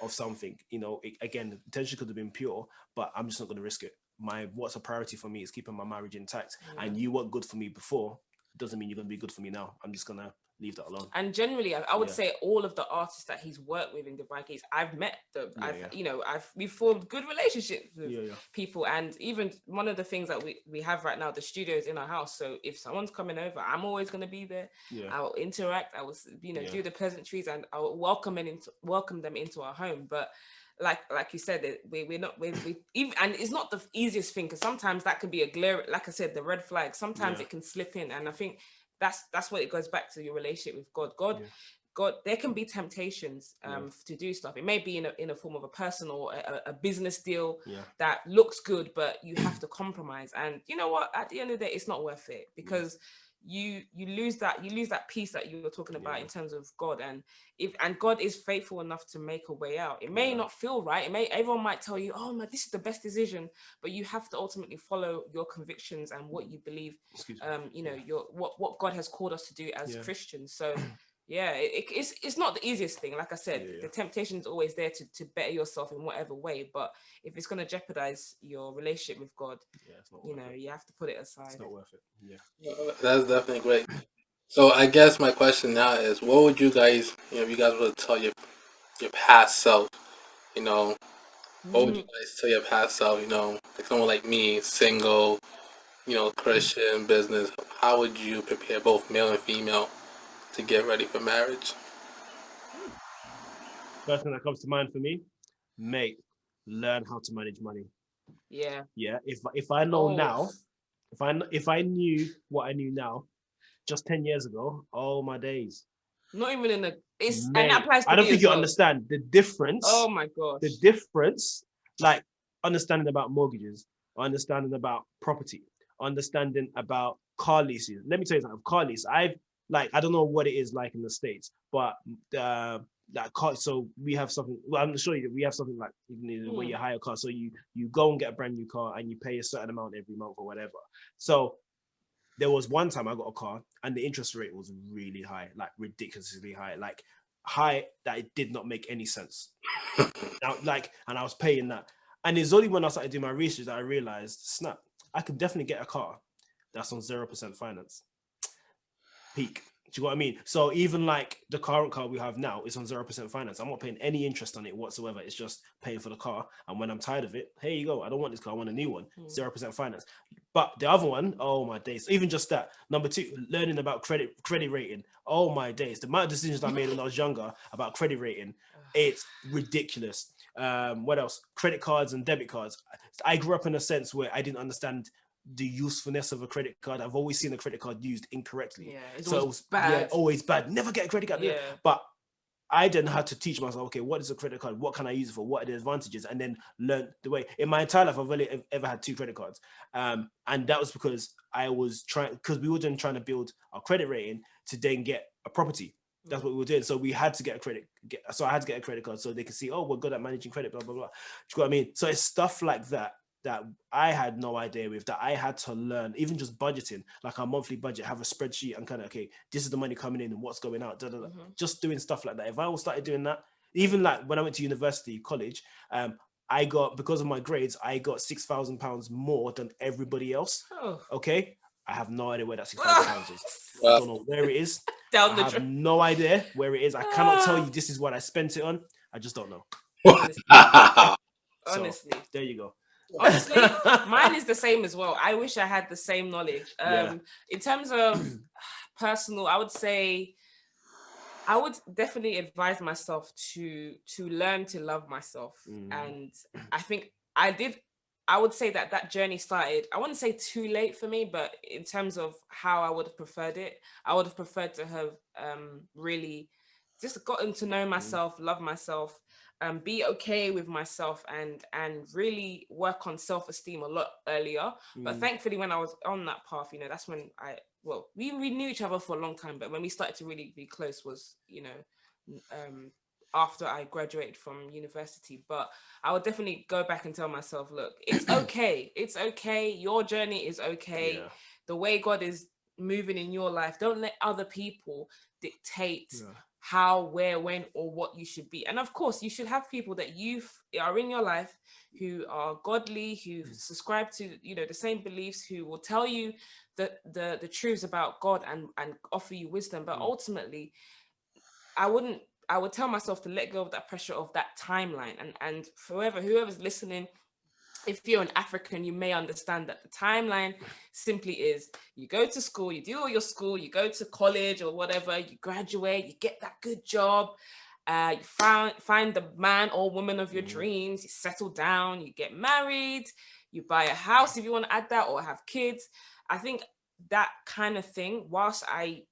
[SPEAKER 2] of something. You know, again, the intention could have been pure, but I'm just not going to risk it. What's a priority for me is keeping my marriage intact. And you were good for me before doesn't mean you're going to be good for me now. I'm just going to leave that alone.
[SPEAKER 3] And generally, I would say all of the artists that he's worked with in Divine Keys, I've met them. We've formed good relationships with people. And even one of the things that we have right now, the studio is in our house. So if someone's coming over, I'm always going to be there. I'll interact. I will, do the pleasantries, and I'll welcome them into our home. But like you said, we're not even, and it's not the easiest thing, because sometimes that can be a glare. Like I said, the red flag. Sometimes it can slip in, and I think that's what it goes back to, your relationship with God. God, there can be temptations to do stuff. It may be in a form of a personal, a business deal that looks good, but you have to compromise. And you know what? At the end of the day, it's not worth it, because you lose that peace that you were talking about in terms of God. And God is faithful enough to make a way out. It may not feel right. Everyone might tell you, oh my, this is the best decision, but you have to ultimately follow your convictions and what you believe. What God has called us to do as Christians. So Yeah, it's not the easiest thing. Like I said,
[SPEAKER 2] Yeah.
[SPEAKER 3] the temptation is always there to better yourself in whatever way. But if it's going to jeopardize your relationship with God,
[SPEAKER 2] Yeah, it's not worth it.
[SPEAKER 3] you have to put it
[SPEAKER 2] It's
[SPEAKER 3] aside.
[SPEAKER 2] not worth it. Yeah.
[SPEAKER 1] That's definitely great. So I guess my question now is, what would you guys, if you guys were to tell your past self, you know, what would you
[SPEAKER 3] Mhm.
[SPEAKER 1] guys tell your past self, like someone like me, single, Christian, business, how would you prepare both male and female to get ready for marriage?
[SPEAKER 2] First thing that comes to mind for me, mate, learn how to manage money.
[SPEAKER 3] Yeah.
[SPEAKER 2] Yeah. If I know
[SPEAKER 3] Oh,
[SPEAKER 2] now, if I knew what I knew now, just 10 years ago, oh my days,
[SPEAKER 3] not even in a and that
[SPEAKER 2] mate.
[SPEAKER 3] applies
[SPEAKER 2] I
[SPEAKER 3] to
[SPEAKER 2] don't
[SPEAKER 3] me
[SPEAKER 2] think
[SPEAKER 3] as
[SPEAKER 2] you
[SPEAKER 3] well.
[SPEAKER 2] understand the difference.
[SPEAKER 3] Oh my
[SPEAKER 2] The
[SPEAKER 3] gosh.
[SPEAKER 2] difference, like understanding about mortgages, understanding about property, understanding about car leases. Let me tell you something. Car lease, I don't know what it is like in the States, but that car. So we have something. Well, I'm sure we have something like where you
[SPEAKER 3] Mm.
[SPEAKER 2] hire a car. So you go and get a brand new car and you pay a certain amount every month or whatever. So there was one time I got a car and the interest rate was really high, like ridiculously high, like high that it did not make any sense. Now, and I was paying that. And it's only when I started doing my research that I realized, snap, I could definitely get a car that's on 0% finance. Peak. Do you know what I mean? So even like the current car we have now is on 0% finance. I'm not paying any interest on it whatsoever. It's just paying for the car. And when I'm tired of it, here you go. I don't want this car. I want a new one. 0% finance. But the other one, oh my days. Even just that. Number two, learning about credit rating. Oh my days. The amount of decisions I made when I was younger about credit rating, it's ridiculous. What else? Credit cards and debit cards. I grew up in a sense where I didn't understand the usefulness of a credit card. I've always seen a credit card used incorrectly.
[SPEAKER 3] Yeah, it's
[SPEAKER 2] So it
[SPEAKER 3] always
[SPEAKER 2] was,
[SPEAKER 3] bad.
[SPEAKER 2] always bad. Never get a credit card.
[SPEAKER 3] Yeah.
[SPEAKER 2] But I then had to teach myself, okay, what is a credit card? What can I use it for? What are the advantages? And then learn the way. In my entire life, I've only ever had 2 credit cards. And that was because because we were then trying to build our credit rating to then get a property. That's what we were doing. So we had to get so I had to get a credit card so they could see, oh, we're good at managing credit, blah, blah, blah. Do you know what I mean? So it's stuff like that I had no idea with, that I had to learn, even just budgeting, like our monthly budget, have a spreadsheet and kind of, okay, this is the money coming in and what's going out, just doing stuff like that. If I all started doing that, even like when I went to university, college, I got, because of my grades, I got £6,000 more than everybody else.
[SPEAKER 3] Oh.
[SPEAKER 2] Okay. I have no idea where that £6,000 is. I
[SPEAKER 1] Well,
[SPEAKER 2] don't know where it is.
[SPEAKER 3] Down
[SPEAKER 2] I
[SPEAKER 3] the
[SPEAKER 2] have
[SPEAKER 3] drain.
[SPEAKER 2] no idea where it is. I cannot tell you this is what I spent it on. I just don't know.
[SPEAKER 3] Honestly.
[SPEAKER 2] So
[SPEAKER 3] Honestly.
[SPEAKER 2] there you go.
[SPEAKER 3] Honestly, mine is the same as well. I wish I had the same knowledge.
[SPEAKER 2] Yeah.
[SPEAKER 3] In terms of personal, I would say I would definitely advise myself to learn to love myself. And I think I did. I would say that journey started, I wouldn't say too late for me, but in terms of how I would have preferred it, I would have preferred to have really just gotten to know myself, love myself, be okay with myself, and really work on self-esteem a lot earlier. But thankfully, when I was on that path, that's when we knew each other for a long time, but when we started to really be close was, after I graduated from university. But I would definitely go back and tell myself, look, it's okay. It's okay. Your journey is okay.
[SPEAKER 2] Yeah.
[SPEAKER 3] The way God is moving in your life, don't let other people dictate how, where, when, or what you should be. And of course, you should have people that are in your life who are godly, who subscribe to the same beliefs, who will tell you the truths about God and offer you wisdom. But ultimately, I would tell myself to let go of that pressure of that timeline. And for whoever's listening, if you're an African, you may understand that the timeline simply is you go to school, you do all your school, you go to college or whatever, you graduate, you get that good job, you find the man or woman of your dreams, you settle down, you get married, you buy a house if you want to add that, or have kids. I think that kind of thing, whilst I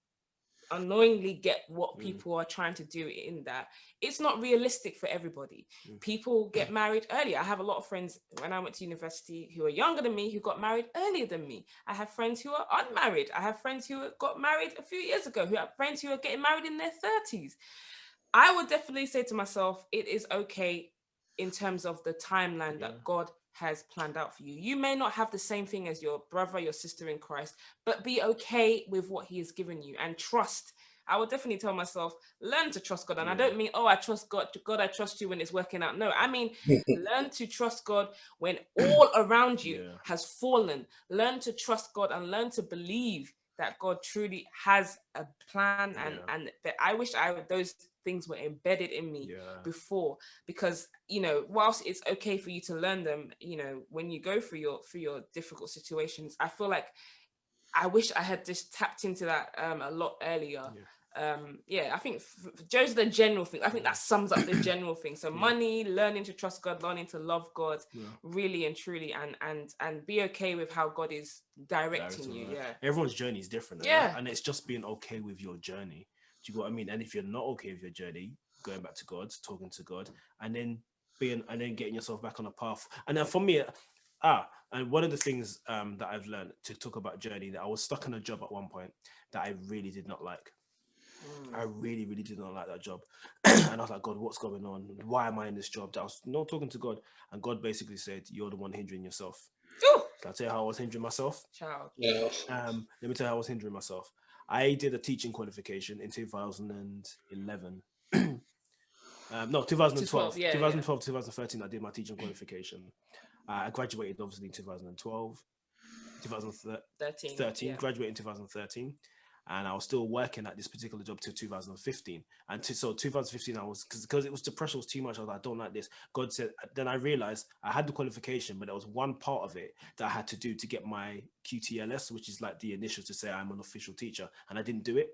[SPEAKER 3] unknowingly get what people are trying to do in that, it's not realistic for everybody. People get married earlier. I have a lot of friends when I went to university who are younger than me, who got married earlier than me. I have friends who are unmarried. I have friends who got married a few years ago, who have friends who are getting married in their 30s. I would definitely say to myself, it is okay in terms of the timeline that God has planned out for you. You may not have the same thing as your brother, your sister in Christ, but be okay with what he has given you and trust. I would definitely tell myself, learn to trust God. And I
[SPEAKER 2] Yeah.
[SPEAKER 3] don't mean, oh, I trust God. God, I trust you when it's working out. No, I mean, learn to trust God when all around you
[SPEAKER 2] Yeah.
[SPEAKER 3] has fallen. Learn to trust God and learn to believe that God truly has a plan, and that I wish those things were embedded in me
[SPEAKER 2] Yeah.
[SPEAKER 3] before, because whilst it's okay for you to learn them, when you go through your difficult situations, I feel like I wish I had just tapped into that a lot earlier. I think Joe's the general thing. I think that sums up the general thing. So money, learning to trust God, learning to love God, really and truly, and be okay with how God is directing you. Yeah.
[SPEAKER 2] Everyone's journey is different.
[SPEAKER 3] Yeah.
[SPEAKER 2] And it's just being okay with your journey. Do you know what I mean? And if you're not okay with your journey, going back to God, talking to God, and then getting yourself back on a path. And then for me, and one of the things that I've learned to talk about journey, that I was stuck in a job at one point that I really did not like. I really, really did not like that job. And I was like, God, what's going on? Why am I in this job? I was not talking to God. And God basically said, you're the one hindering yourself.
[SPEAKER 3] Ooh.
[SPEAKER 2] Can I tell you how I was hindering myself?
[SPEAKER 3] Child.
[SPEAKER 1] Yeah.
[SPEAKER 2] Let me tell you how I was hindering myself. I did a teaching qualification in 2011. No, 2012. 2013, I did my teaching qualification. I graduated, obviously, in 2012. 2013, graduated in 2013. And I was still working at this particular job till 2015. And so 2015, I was, because the pressure was too much. I was like, I don't like this. God said, then I realized I had the qualification, but there was one part of it that I had to do to get my QTLS, which is like the initial to say I'm an official teacher. And I didn't do it.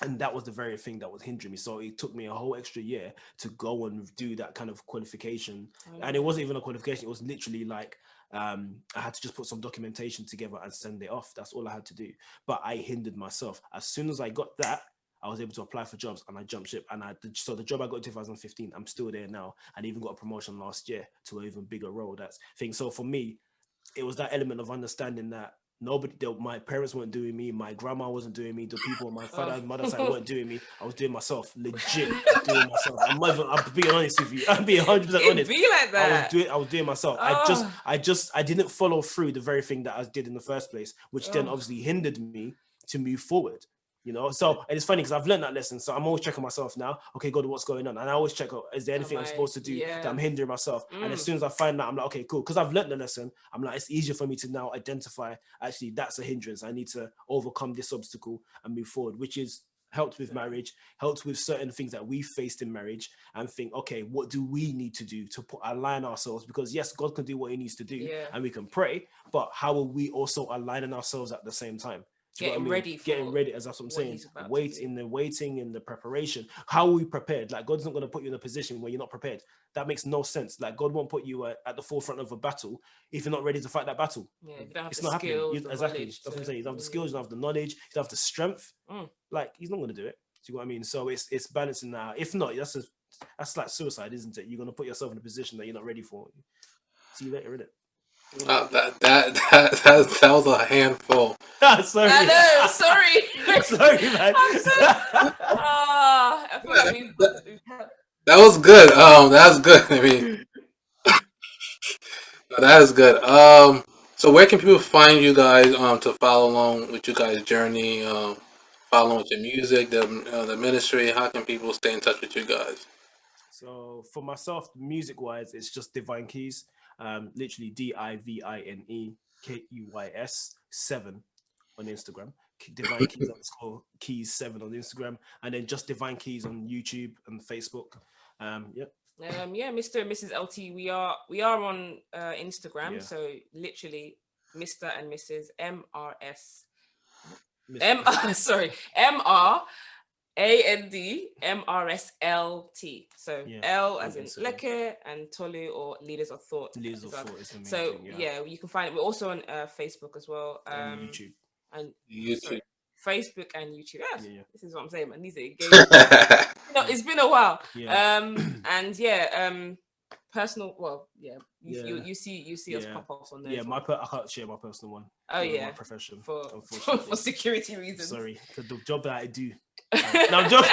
[SPEAKER 2] And that was the very thing that was hindering me. So it took me a whole extra year to go and do that kind of qualification. And it wasn't even a qualification. It was literally like, I had to just put some documentation together and send it off. That's all I had to do. But I hindered myself. As soon as I got that, I was able to apply for jobs and I jumped ship. And so the job I got in 2015, I'm still there now. And even got a promotion last year to an even bigger role. That's thing. So for me, it was that element of understanding that my parents weren't doing me, my grandma wasn't doing me, the people on my father and mother's side weren't doing me. I was doing myself, legit doing myself. I'm being honest with you. I'm being 100% honest.
[SPEAKER 3] Be like that.
[SPEAKER 2] I was doing myself. I didn't follow through the very thing that I did in the first place, which then obviously hindered me to move forward. So and it's funny because I've learned that lesson. So I'm always checking myself now. Okay, God, what's going on? And I always check out, is there anything I'm supposed to do that I'm hindering myself? And as soon as I find that, I'm like, okay, cool. Because I've learned the lesson. I'm like, it's easier for me to now identify, actually, that's a hindrance. I need to overcome this obstacle and move forward, which is helped with marriage, helped with certain things that we faced in marriage, and think, okay, what do we need to do to align ourselves? Because yes, God can do what he needs to do and we can pray, but how are we also aligning ourselves at the same time?
[SPEAKER 3] Getting ready,
[SPEAKER 2] as that's what I'm saying. Waiting in the preparation. How are we prepared? Like, God's not going to put you in a position where you're not prepared. That makes no sense. Like, God won't put you at the forefront of a battle if you're not ready to fight that battle.
[SPEAKER 3] Yeah, you don't have
[SPEAKER 2] it's
[SPEAKER 3] the
[SPEAKER 2] not
[SPEAKER 3] skills,
[SPEAKER 2] happening. Exactly. That's what I'm saying. You don't have the skills, you don't have the knowledge, you don't have the strength. Like, he's not going to do it. Do you know what I mean? So it's balancing that. If not, that's like suicide, isn't it? You're going to put yourself in a position that you're not ready for. See you later, innit?
[SPEAKER 1] That was a handful.
[SPEAKER 2] Sorry.
[SPEAKER 3] I know. Sorry.
[SPEAKER 2] Sorry, man.
[SPEAKER 3] I feel like
[SPEAKER 1] that was good. That's good. I mean, that is good. So where can people find you guys to follow along with you guys' journey? Follow with your music, the ministry. How can people stay in touch with you guys?
[SPEAKER 2] So for myself, music wise, it's just Divine Keys. Literally DIVINE KEYS 7 on Instagram. Divine Keys _keys 7 on Instagram, and then just Divine Keys on YouTube and Facebook.
[SPEAKER 3] Mr. and Mrs. LT, we are on Instagram. So literally Mr. and Mrs. MRS. MRAND MRSLT. So L as in Leke and Tolu, or Leaders of Thought.
[SPEAKER 2] Leaders of Thought is the main
[SPEAKER 3] thing, you can find it. We're also on Facebook as well.
[SPEAKER 2] And YouTube.
[SPEAKER 3] And
[SPEAKER 1] YouTube.
[SPEAKER 3] Sorry, Facebook and YouTube. This is what I'm saying, man. These are it's been a while. Personal. You see us pop off on there.
[SPEAKER 2] Yeah, I can't share my personal one. My profession
[SPEAKER 3] for security reasons.
[SPEAKER 2] Sorry, for the job that I do. No, I'm joking.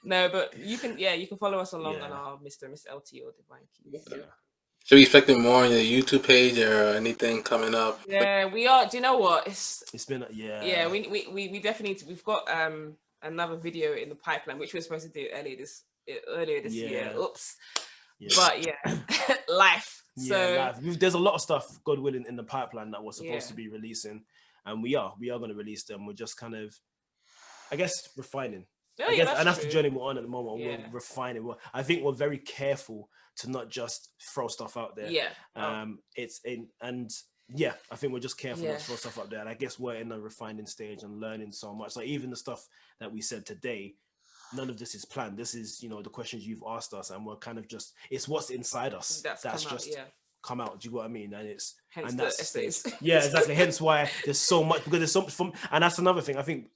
[SPEAKER 3] No, but you can follow us along on our Mr. and Miss LT or Divine Keys.
[SPEAKER 1] Should we expect it more on your YouTube page or anything coming up?
[SPEAKER 3] Yeah, we are. Do you know what?
[SPEAKER 2] It's been
[SPEAKER 3] Yeah, we definitely we've got another video in the pipeline which we were supposed to do earlier this year. Oops.
[SPEAKER 2] Yeah.
[SPEAKER 3] But yeah, life. So
[SPEAKER 2] there's a lot of stuff, God willing, in the pipeline that we're supposed to be releasing, and we are going to release them. We're just kind of, I guess, refining. I guess, and that's the journey we're on at the moment. We're refining. I think we're very careful to not just throw stuff out there.
[SPEAKER 3] Yeah.
[SPEAKER 2] I think we're just careful not to throw stuff out there. And I guess we're in a refining stage and learning so much. Like even the stuff that we said today, none of this is planned. This is, the questions you've asked us, and we're kind of just, it's what's inside us that's just come out. Do you know what I mean? And it's
[SPEAKER 3] hence
[SPEAKER 2] and that's the stage.
[SPEAKER 3] essays.
[SPEAKER 2] Yeah, exactly. Hence why there's so much, because there's so much and that's another thing. I think,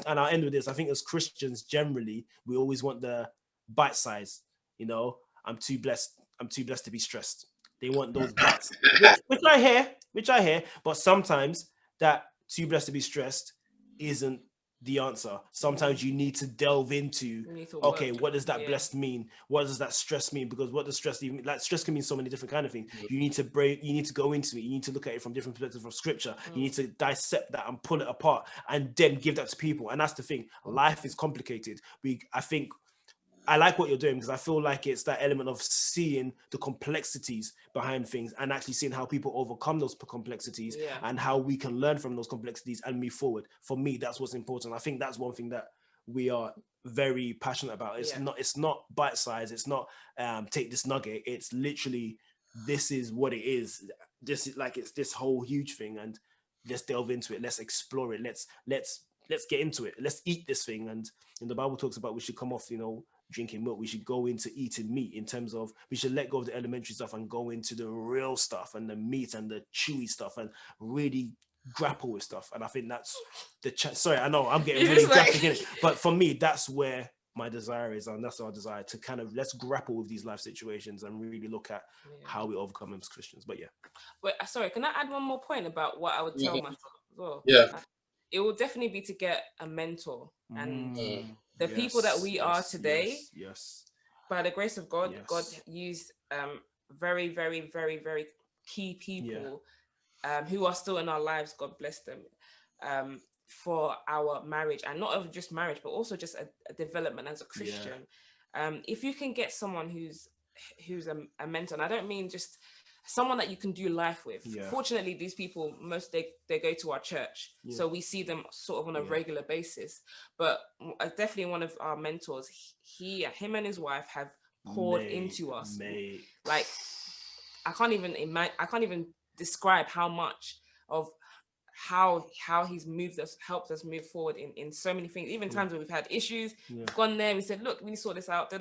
[SPEAKER 2] and I'll end with this. I think as Christians generally, we always want the bite size. I'm too blessed to be stressed. They want those bites, which I hear. But sometimes that too blessed to be stressed isn't the answer. Sometimes you need to delve into, okay, what does that blessed mean? What does that stress mean? Because what does stress even, like, stress can mean so many different kind of things. You need to go into it. You need to look at it from different perspectives of scripture. You need to dissect that and pull it apart and then give that to people. And that's the thing. Life is complicated. I like what you're doing, because I feel like it's that element of seeing the complexities behind things and actually seeing how people overcome those complexities and how we can learn from those complexities and move forward. For me, that's what's important. I think that's one thing that we are very passionate about. It's not bite size. It's not take this nugget. It's literally, this is what it is. This is like, it's this whole huge thing, and let's delve into it. Let's explore it. Let's get into it. Let's eat this thing. And the Bible talks about we should come off, drinking milk. We should go into eating meat, in terms of we should let go of the elementary stuff and go into the real stuff and the meat and the chewy stuff and really grapple with stuff. And I think that's sorry, I know I'm getting really graphic in it, but for me, that's where my desire is, and that's our desire, to kind of, let's grapple with these life situations and really look at how we overcome them as Christians. But
[SPEAKER 3] Wait, sorry, can I add one more point about what I would tell myself as well? It will definitely be to get a mentor, and the people that we are today, by the grace of God, God used very, very, very, very key people who are still in our lives. God bless them, for our marriage, and not only just marriage, but also just a development as a Christian. If you can get someone who's a mentor, and I don't mean just someone that you can do life with. Fortunately, these people, they go to our church, so we see them sort of on a regular basis. But definitely one of our mentors, him and his wife have poured into us. Like, I can't even describe how much of how he's helped us move forward in so many things. Even times when we've had issues, we've gone there, we said, look, we sort this out,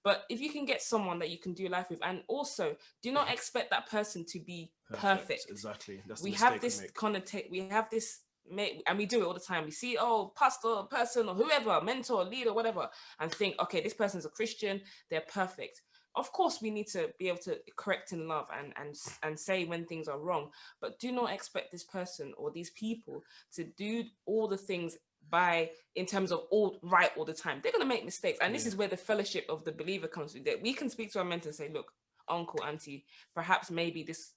[SPEAKER 3] But if you can get someone that you can do life with, and also do not expect that person to be perfect.
[SPEAKER 2] Exactly. That's
[SPEAKER 3] we have this and we do it all the time. We see, pastor, person, or whoever, mentor, leader, whatever, and think, okay, this person's a Christian, they're perfect. Of course, we need to be able to correct in love and say when things are wrong, but do not expect this person or these people to do all the things in terms of all right all the time. They're going to make mistakes, and this is where the fellowship of the believer comes to. That we can speak to our mentor and say, look, uncle, auntie, perhaps maybe this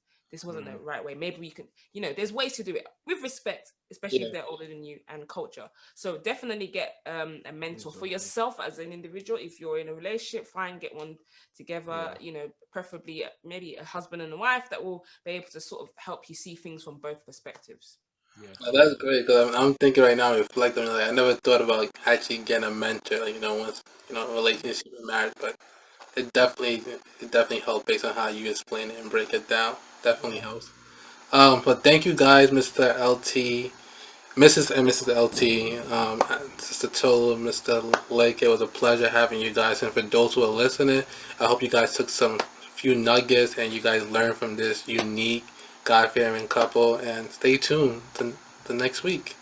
[SPEAKER 3] wasn't the right way. Maybe we can, there's ways to do it with respect, especially if they're older than you, and culture. So definitely get a mentor for yourself as an individual. If you're in a relationship, fine, get one together, preferably maybe a husband and a wife that will be able to sort of help you see things from both perspectives.
[SPEAKER 1] That's great, because I'm thinking right now, reflecting, I never thought about actually getting a mentor, once, relationship and marriage, but it definitely helps based on how you explain it and break it down. Definitely helps. But thank you guys, Mr. LT, Mrs. and Mrs. LT, Sister Tolu, Mr. Leke. It was a pleasure having you guys. And for those who are listening, I hope you guys took some few nuggets and you guys learned from this unique God-fearing couple. And stay tuned to the next week.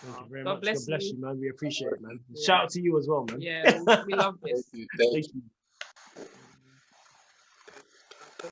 [SPEAKER 2] Thank you very much. God bless you, man. We appreciate it, man. Shout out to you as well, man.
[SPEAKER 3] Yeah, we love this.
[SPEAKER 1] Thank you.